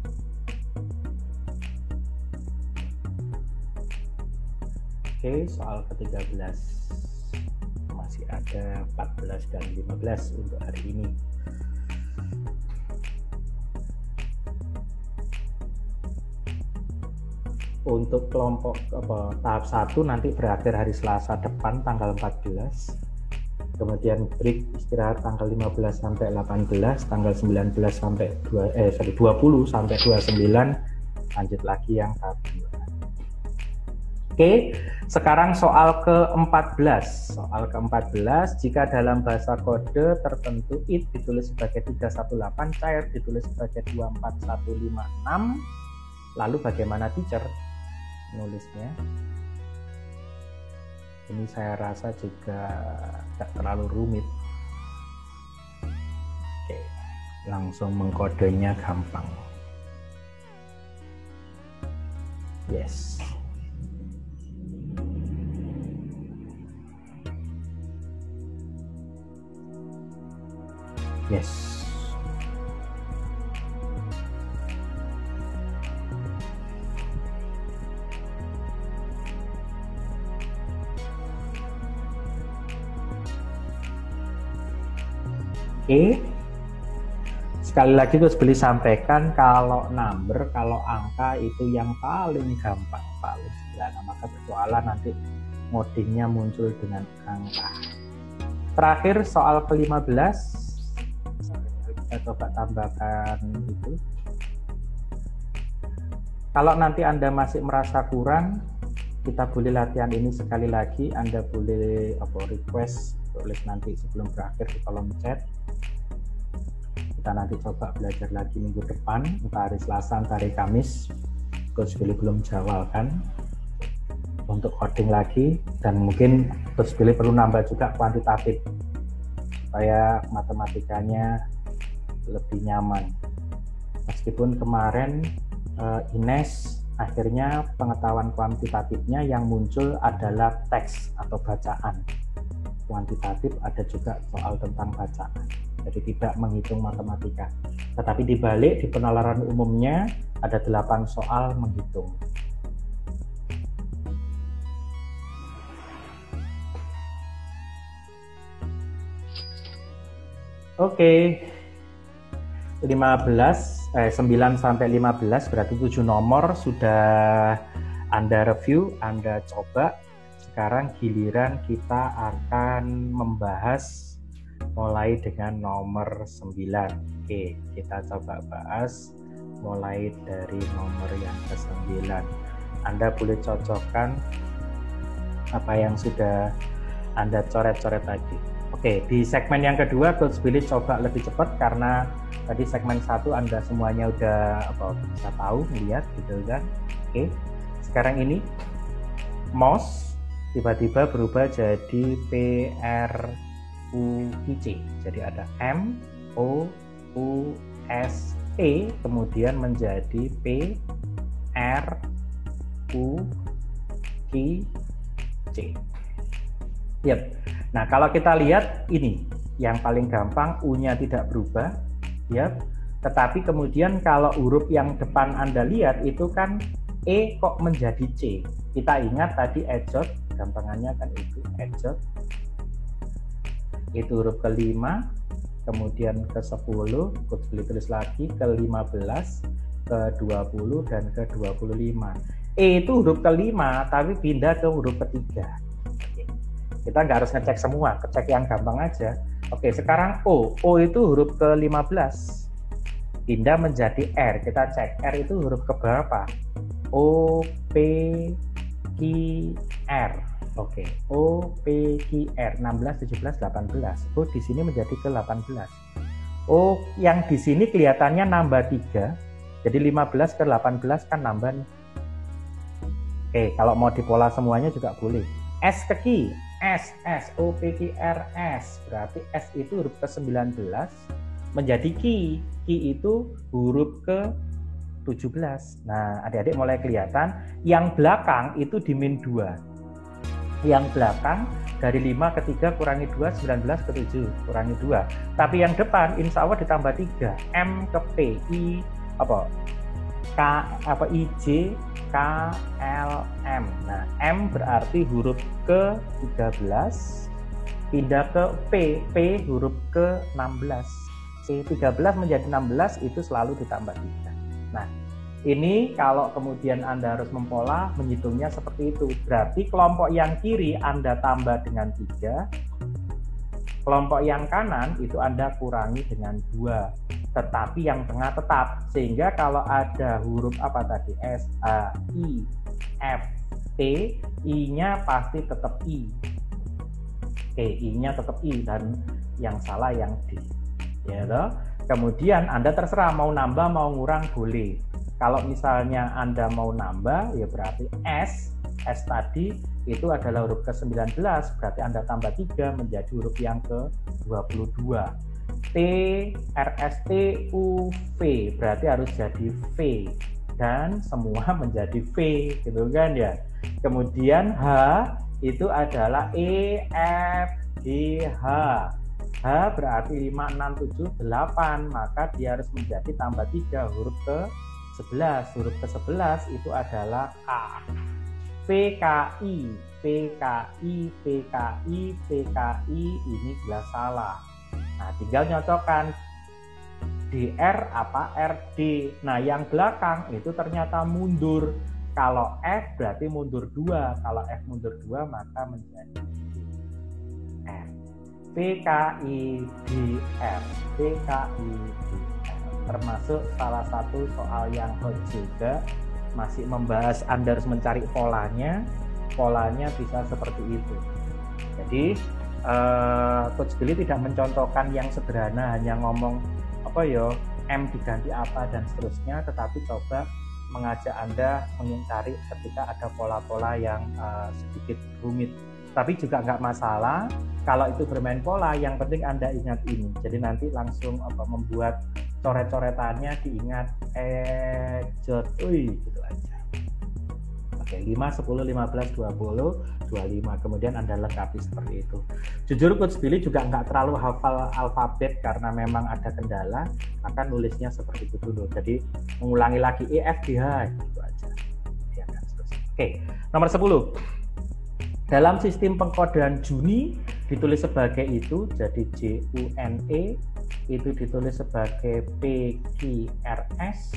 Oke, soal ke-13. masih ada 14 dan 15 untuk hari ini. Untuk kelompok tahap 1 nanti berakhir hari Selasa depan tanggal 14. Kemudian break istirahat tanggal 15 sampai 18, tanggal 19 sampai 20 sampai 29, lanjut lagi yang tahap 2. Oke, sekarang soal ke-14. Soal ke-14, jika dalam bahasa kode tertentu it ditulis sebagai 318, cair ditulis sebagai 24156, lalu bagaimana teacher nulisnya? Ini saya rasa juga tidak terlalu rumit. Oke, langsung mengkodenya gampang. Yes. Yes. Oke, sekali lagi Coach Billy sampaikan kalau number, kalau angka itu yang paling gampang, paling sederhana, maka persoalan nanti ngodingnya muncul dengan angka. Terakhir soal ke-15, kita coba tambahkan itu. Kalau nanti Anda masih merasa kurang, kita boleh latihan ini sekali lagi. Anda boleh request, tulis nanti sebelum berakhir di kolom chat. Kita nanti coba belajar lagi minggu depan, entah hari Selasa, entah hari Kamis. Coach Billy belum jawabkan untuk coding lagi, dan mungkin Coach Billy perlu nambah juga kuantitatif supaya matematikanya lebih nyaman. Meskipun kemarin Ines akhirnya pengetahuan kuantitatifnya yang muncul adalah teks atau bacaan. Kuantitatif ada juga soal tentang bacaan, jadi tidak menghitung matematika. Tetapi dibalik di penalaran umumnya ada 8 soal menghitung. Oke. 9 sampai 15 berarti 7 nomor sudah Anda review, Anda coba. Sekarang giliran kita akan membahas mulai dengan nomor 9. Oke, kita coba bahas mulai dari nomor yang ke-9. Anda boleh cocokkan apa yang sudah Anda coret-coret tadi. Oke, di segmen yang kedua Coach Billy coba lebih cepat karena tadi segmen 1 Anda semuanya udah bisa tahu, melihat gitu kan. Oke, sekarang ini mouse tiba-tiba berubah jadi PRUIC. Jadi ada M O U S E kemudian menjadi P R U I C. Yep. Nah, kalau kita lihat ini yang paling gampang, U-nya tidak berubah, ya. Tetapi kemudian kalau huruf yang depan Anda lihat itu kan E kok menjadi C. Kita ingat tadi ejot, gampangannya kan itu ejot. Itu huruf ke-5, kemudian ke-10, tulis lagi ke-15, ke-20 dan ke-25. E itu huruf ke-5 tapi pindah ke huruf ke-3. Kita nggak harus ngecek semua, ngecek yang gampang aja. Oke, sekarang O itu huruf ke-15 pindah menjadi R. Kita cek R itu huruf ke berapa? O P Q R. Oke, O P Q R 16, 17, 18. Oh, di sini menjadi ke-18. Oh, yang di sini kelihatannya nambah 3. Jadi 15 ke 18 kan nambah nih. Oke, kalau mau dipola semuanya juga boleh. S ke Q, S, O, P, Q, R, S. Berarti S itu huruf ke-19 menjadi Q. Q itu huruf ke-17. Nah, adik-adik mulai kelihatan. Yang belakang itu di min 2. Yang belakang dari 5 ke 3 kurangi 2, 19 ke 7 kurangi 2. Tapi yang depan insya Allah ditambah 3. M ke P, I, I, J, K, L, M. Nah, M berarti huruf ke-13, pindah ke P huruf ke-16. C13 menjadi 16 itu selalu ditambah 3. Nah, ini kalau kemudian Anda harus mempola, menghitungnya seperti itu. Berarti kelompok yang kiri Anda tambah dengan 3, kelompok yang kanan itu Anda kurangi dengan 2. Tetapi yang tengah tetap. Sehingga kalau ada huruf apa tadi? S, A, I, F, T, I-nya pasti tetap I. Oke, I-nya tetap I dan yang salah yang D. Ya toh? Kemudian Anda terserah mau nambah mau ngurang boleh. Kalau misalnya Anda mau nambah ya berarti S tadi itu adalah huruf ke-19, berarti Anda tambah 3 menjadi huruf yang ke-22. T, RST, U, V berarti harus jadi V dan semua menjadi V gitu kan ya. Kemudian H itu adalah E, F, G, H. H berarti 5, 6, 7, 8, maka dia harus menjadi tambah 3 huruf ke-11. Huruf ke-11 itu adalah K. PKI, PKI, PKI, PKI ini jelas salah. Nah, tinggal nyocokkan DR apa RD. Nah, yang belakang itu ternyata mundur. Kalau F berarti mundur 2. Kalau F mundur 2 maka menjadi F. PKI DR, PKI DR. Termasuk salah satu soal yang hot juga, masih membahas Anda harus mencari polanya. Polanya bisa seperti itu. Jadi Coach Billy tidak mencontohkan yang sederhana, hanya ngomong apa ya M diganti apa dan seterusnya, tetapi coba mengajak Anda mencari ketika ada pola-pola yang sedikit rumit. Tapi juga nggak masalah kalau itu bermain pola, yang penting Anda ingat ini. Jadi nanti langsung membuat coret-coretannya diingat gitu aja. Oke, 5, 10, 15, 20, 25. Kemudian Anda lengkapi seperti itu. Jujur Coach Billy juga nggak terlalu hafal alfabet karena memang ada kendala, maka nulisnya seperti itu dulu. Jadi mengulangi lagi E, F, G, H gitu aja. Ya, kan, oke, nomor 10. Dalam sistem pengkodean Juni ditulis sebagai itu, jadi JUNE itu ditulis sebagai PQRS.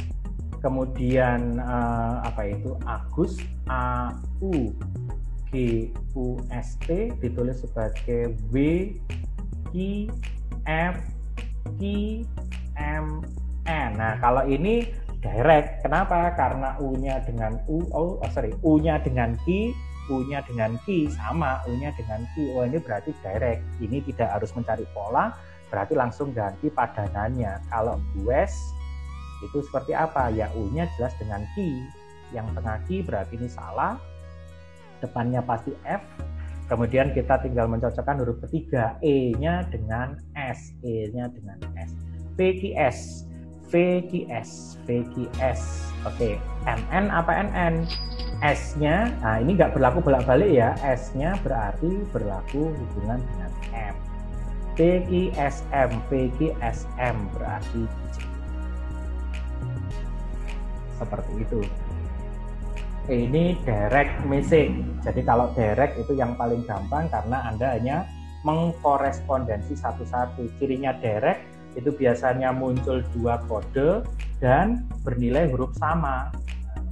Kemudian Agus AUGUST ditulis sebagai WQFQMN. Nah, kalau ini direct. Kenapa? Karena U-nya dengan U-nya dengan Q, U-nya dengan Q sama, U-nya dengan Q. Oh, ini berarti direct. Ini tidak harus mencari pola, berarti langsung ganti padanannya. Kalau West itu seperti apa? Ya U-nya jelas dengan Q. Yang tengah Q berarti ini salah. Depannya pasti F. Kemudian kita tinggal mencocokkan huruf ketiga. E-nya dengan S. E-nya dengan S. VQS. VQS. VQS. Oke. MN apa NN? S-nya, nah ini nggak berlaku bolak-balik ya. S-nya berarti berlaku hubungan dengan M. VQSM. VQSM berarti C. Seperti itu. Ini direct message. Jadi kalau direct itu yang paling gampang karena Anda hanya mengkorespondensi satu-satu. Cirinya direct itu biasanya muncul 2 kode dan bernilai huruf sama.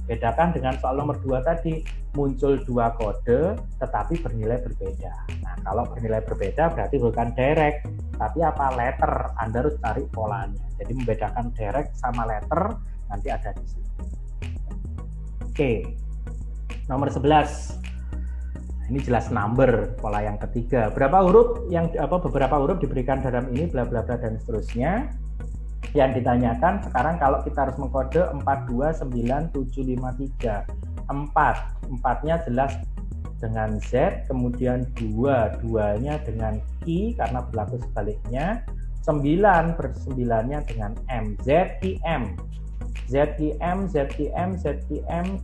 Bedakan dengan soal nomor 2 tadi, muncul 2 kode tetapi bernilai berbeda. Nah, kalau bernilai berbeda berarti bukan direct, tapi apa? Letter. Anda harus cari polanya. Jadi membedakan direct sama letter nanti ada di sini. Oke, nomor 11. Ini jelas number, pola yang ketiga. Berapa huruf beberapa huruf diberikan dalam ini, bla bla bla dan seterusnya. Yang ditanyakan sekarang kalau kita harus mengkode 429753. 4-nya jelas dengan Z, kemudian 2-nya dengan Q karena berlaku sebaliknya. 9-9-nya dengan M. ZIM.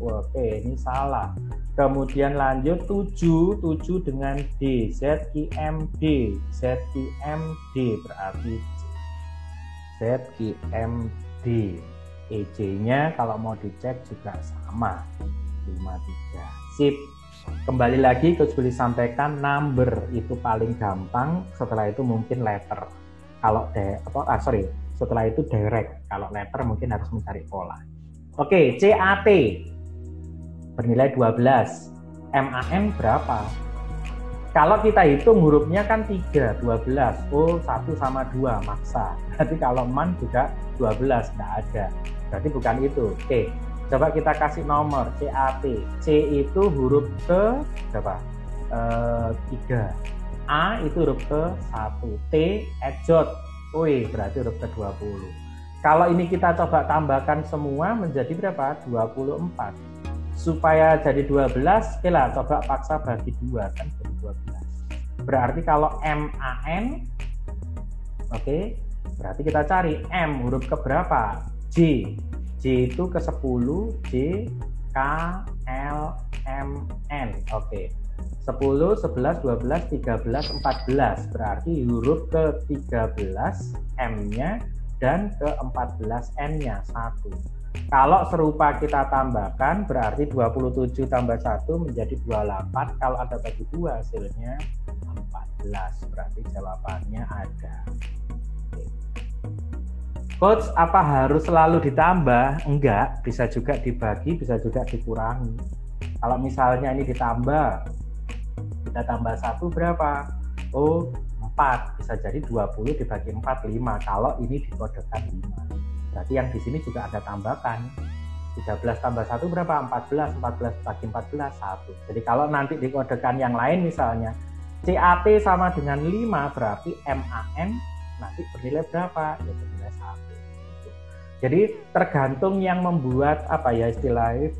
Oke, ini salah. Kemudian lanjut 7 dengan D. ZIMD berarti ZIMD. EJ-nya kalau mau dicek juga sama 53. Sip. Kembali lagi Coach Billy sampaikan, number itu paling gampang, setelah itu mungkin letter. Kalau setelah itu direct. Kalau letter mungkin harus mencari pola. Oke, CAT bernilai 12. MAN berapa? Kalau kita hitung hurufnya kan 3, 12. Oh, 1 sama 2 maksa. Berarti kalau MAN juga 12, enggak ada. Berarti bukan itu. Oke. Coba kita kasih nomor CAT. C itu huruf ke berapa? 3. A itu huruf ke 1. T ejot. Wih, berarti huruf ke 20. Kalau ini kita coba tambahkan semua menjadi berapa? 24. Supaya jadi 12, oke lah, coba paksa bagi 2 kan jadi 12. Berarti kalau MAN, oke, berarti kita cari M huruf ke berapa? J. J itu ke 10, J, K, L, M, N. Oke. 10, 11, 12, 13, 14. Berarti huruf ke 13 M-nya dan ke 14 N-nya 1. Kalau serupa kita tambahkan berarti 27 tambah 1 menjadi 28. Kalau ada bagi 2 hasilnya 14. Berarti jawabannya ada. Coach, apa harus selalu ditambah? Enggak, bisa juga dibagi, bisa juga dikurangi. Kalau misalnya ini ditambah, kita tambah 1 berapa? Oh, 4. Bisa jadi 20 dibagi 4, 5. Kalau ini dikodekan 5. Berarti yang di sini juga ada tambahkan. 13 tambah 1 berapa? 14. 14 bagi 14, 1. Jadi kalau nanti dikodekan yang lain misalnya, CAT sama dengan 5, berarti MAN nanti bernilai berapa? Ya bernilai 1. Jadi tergantung yang membuat istilahnya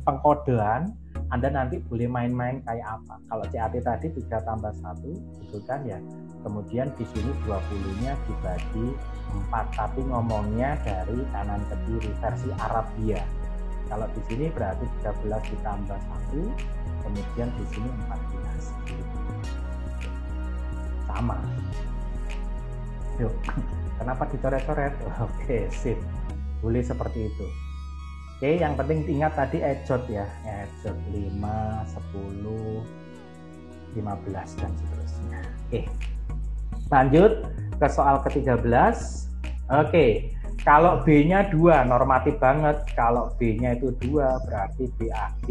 pengkodean, Anda nanti boleh main-main kayak apa. Kalau CAT tadi 3 tambah 1 gitu kan ya. Kemudian di sini 20-nya dibagi 4, tapi ngomongnya dari kanan ke kiri versi Arabia. Kalau di sini berarti 13 ditambah 1, kemudian di sini 14. Sama. Yuk, kenapa dicoret-coret? Oke, sip. Boleh seperti itu. Oke, yang penting ingat tadi ejot ya. Ejot 5, 10, 15 dan seterusnya. Oke. Lanjut ke soal ke-13. Oke. Kalau B-nya 2, normatif banget. Kalau B-nya itu 2, berarti BAG.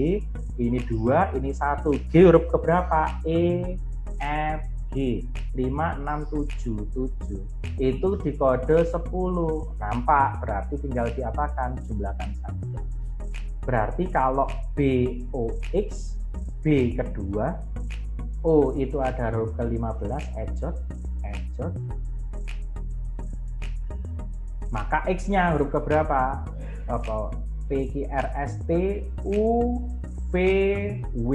Ini 2, ini 1. G huruf ke berapa? E, F, G. 5, 6, 7. 7. Itu di kode 10. Nampak? Berarti tinggal diapakan? Jumlahkan saja. Berarti kalau BOX, B kedua, O itu ada huruf ke-15, ejot. Maka X-nya huruf ke berapa? PQRST U V W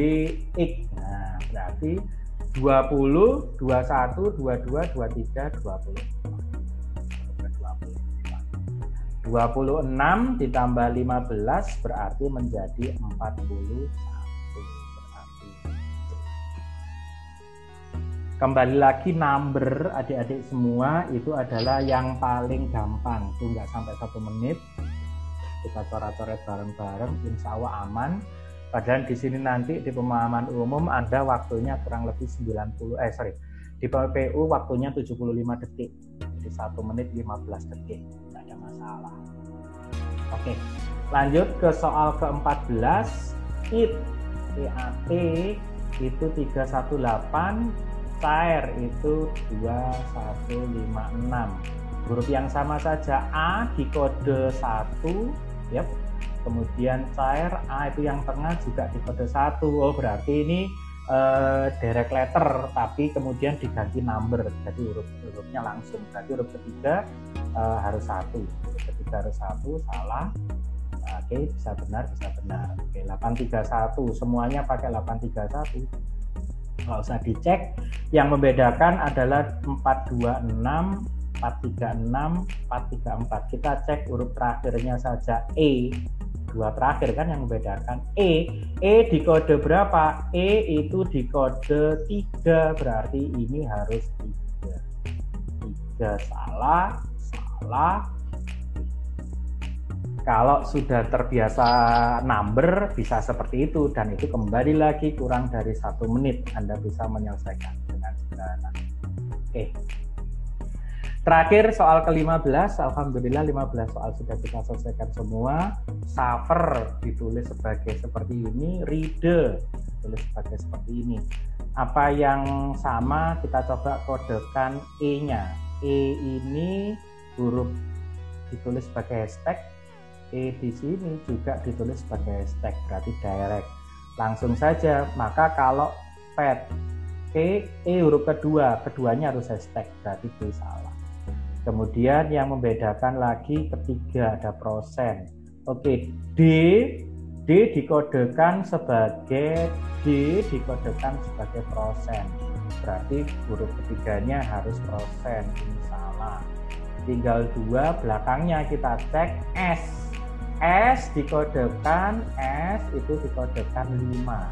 X. Nah, berarti 20, 21, 22, 23, 20. 26 ditambah 15 berarti menjadi 41. Kembali lagi number adik-adik semua itu adalah yang paling gampang. Itu nggak sampai 1 menit. Kita coret-coret bareng-bareng, insya Allah aman. Padahal di sini nanti di pemahaman umum ada waktunya kurang lebih di PPU waktunya 75 detik. Jadi 1 menit 15 detik. Tidak ada masalah. Oke, lanjut ke soal ke-14. CAT itu 318. Cair itu 2156. Huruf yang sama saja, A di kode 1, yep. Kemudian cair A itu yang tengah juga di kode 1. Oh, berarti ini direct letter tapi kemudian diganti number, jadi hurufnya langsung. Berarti huruf ketiga harus 1. Huruf ketiga harus 1, salah. Oke, bisa benar. Oke, 831 semuanya pakai 831. Nggak usah dicek. Yang membedakan adalah 426, 436, 434. Kita cek huruf terakhirnya saja, E. 2 terakhir kan yang membedakan. E di kode berapa? E itu di kode 3, berarti ini harus 3. 3 salah. Kalau sudah terbiasa number bisa seperti itu, dan itu kembali lagi kurang dari 1 menit Anda bisa menyelesaikan dengan sederhana. Oke. Terakhir soal ke-15, alhamdulillah 15 soal sudah kita selesaikan semua. Suffer ditulis sebagai seperti ini, reader ditulis sebagai seperti ini. Apa yang sama kita coba kodekan E-nya. E ini huruf ditulis sebagai hashtag, E di sini juga ditulis sebagai hashtag, berarti direct. Langsung saja, maka kalau pet E huruf keduanya harus hashtag, berarti B salah. Kemudian yang membedakan lagi ketiga ada %. Oke, D dikodekan sebagai %. Berarti huruf ketiganya harus %, ini salah. Tinggal 2 belakangnya kita cek S. S dikodekan, S itu dikodekan 5.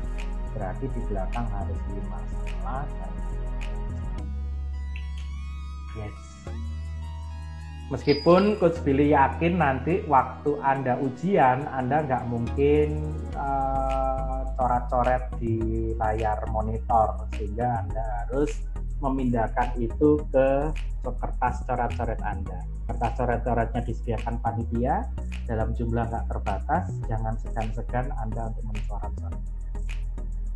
Berarti di belakang harus 5. Salah. Yes. Meskipun Coach Billy yakin nanti waktu Anda ujian, Anda nggak mungkin coret-coret di layar monitor, sehingga Anda harus memindahkan itu ke kertas coret-coret Anda. Kertas coret-coretnya disediakan panitia dalam jumlah nggak terbatas, jangan segan-segan Anda untuk mencoret-coret.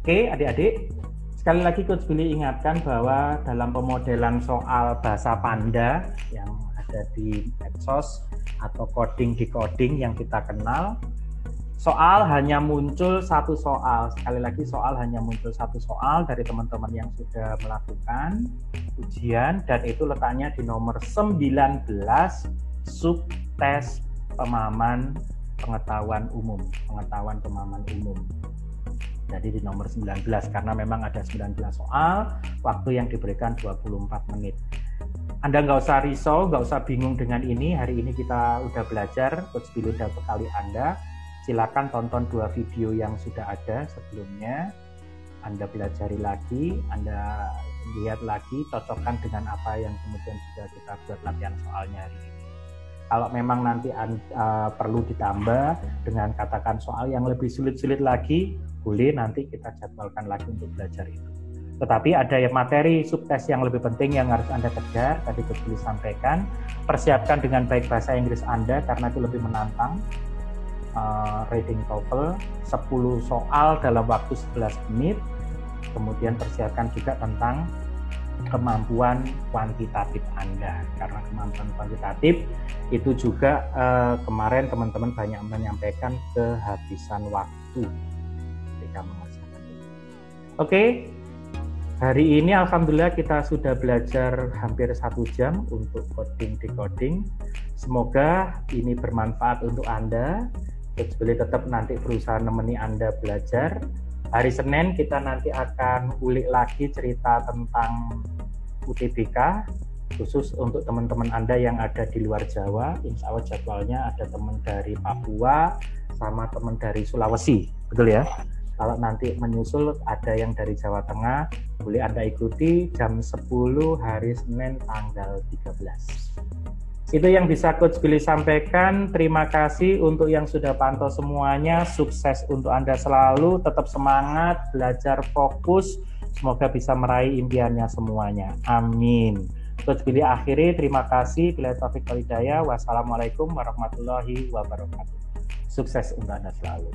Oke, adik-adik. Sekali lagi Coach Billy ingatkan bahwa dalam pemodelan soal bahasa Panda yang ada di medsos atau coding decoding yang kita kenal, soal hanya muncul 1 soal. Sekali lagi soal hanya muncul 1 soal dari teman-teman yang sudah melakukan ujian, dan itu letaknya di nomor 19 subtes pemahaman pengetahuan umum. Jadi di nomor 19, karena memang ada 19 soal, waktu yang diberikan 24 menit. Anda nggak usah risau, nggak usah bingung dengan ini. Hari ini kita udah belajar, Coach Billy udah bekali Anda. Silakan tonton 2 video yang sudah ada sebelumnya. Anda pelajari lagi, Anda lihat lagi, cocokkan dengan apa yang kemudian sudah kita buat latihan soalnya hari ini. Kalau memang nanti perlu ditambah dengan katakan soal yang lebih sulit-sulit lagi, boleh nanti kita jadwalkan lagi untuk belajar itu. Tetapi ada materi subtes yang lebih penting yang harus Anda kejar. Tadi Coach Billy sampaikan, persiapkan dengan baik bahasa Inggris Anda karena itu lebih menantang. Reading TOEFL 10 soal dalam waktu 11 menit. Kemudian persiapkan juga tentang kemampuan kuantitatif Anda, karena kemampuan kuantitatif itu juga kemarin teman-teman banyak menyampaikan kehabisan waktu ketika mengerjakan itu. Oke, hari ini alhamdulillah kita sudah belajar hampir 1 jam untuk coding decoding. Semoga ini bermanfaat untuk Anda. Coach Billy tetap nanti berusaha nemeni Anda belajar. Hari Senin kita nanti akan ulik lagi cerita tentang UTBK, khusus untuk teman-teman Anda yang ada di luar Jawa. Insya Allah jadwalnya ada teman dari Papua sama teman dari Sulawesi, betul ya? Kalau nanti menyusul ada yang dari Jawa Tengah, boleh Anda ikuti jam 10 hari Senin tanggal 13. Itu yang bisa Coach Billy sampaikan. Terima kasih untuk yang sudah pantau semuanya. Sukses untuk Anda selalu. Tetap semangat, belajar fokus. Semoga bisa meraih impiannya semuanya. Amin. Coach Billy akhiri. Terima kasih. Bila taufik wal hidayah. Wassalamualaikum warahmatullahi wabarakatuh. Sukses untuk Anda selalu.